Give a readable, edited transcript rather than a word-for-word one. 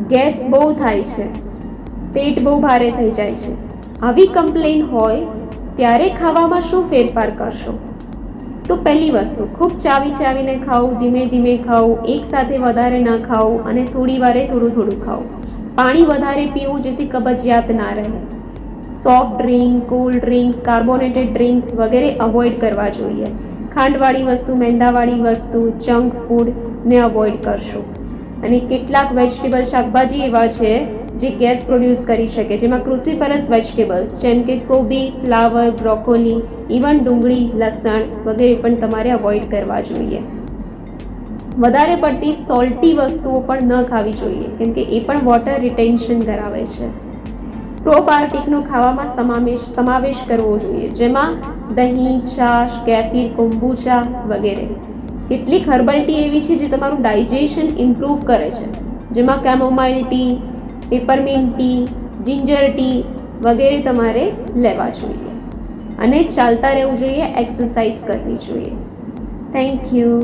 Gas બહુ થાય છે, પેટ બહુ ભારે થઈ જાય છે, આવી કમ્પ્લેન હોય ત્યારે ખાવામાં શું ફેરફાર કરશો? તો પહેલી વસ્તુ, ખૂબ ચાવીને ખાવું, ધીમે ધીમે ખાવું, એકસાથે વધારે ન ખાવું અને થોડી વારે થોડું ખાવું. પાણી વધારે પીવું જેથી કબજિયાત ના રહે. Soft drink, cold drinks, carbonated drinks વગેરે અવોઇડ કરવા જોઈએ. ખાંડવાળી વસ્તુ, મેંદાવાળી વસ્તુ, જંક ફૂડને અવોઇડ કરશો. અને કેટલાક વેજીટેબલ, શાકભાજી એવા છે જે ગેસ પ્રોડ્યુસ કરી શકે, જેમાં ક્રુસિફરસ વેજીટેબલ્સ જેમ કે કોબી, ફ્લાવર, બ્રોકોલી, ઇવન ડુંગળી, લસણ વગેરે પણ તમારે અવોઇડ કરવા જોઈએ. વધારે પડતી સોલ્ટી વસ્તુઓ પણ ન ખાવી જોઈએ, કેમ કે એ પણ વોટર રિટેન્શન કરાવે છે. પ્રોબાયોટિકનો ખાવામાં સમાવેશ કરવો જોઈએ, જેમાં દહીં, છાશ, કેફીર, કોમ્બુચા વગેરે. કેટલીક હર્બલ ટી એવી છે જે તમારું ડાયજેશન ઇમ્પ્રૂવ કરે છે, જેમાં કેમોમાઇલ ટી, પેપરમિન્ટ ટી, જિંજર ટી વગેરે તમારે લેવા જોઈએ. અને ચાલતા રહેવું જોઈએ, એક્સરસાઇઝ કરવી જોઈએ. Thank you.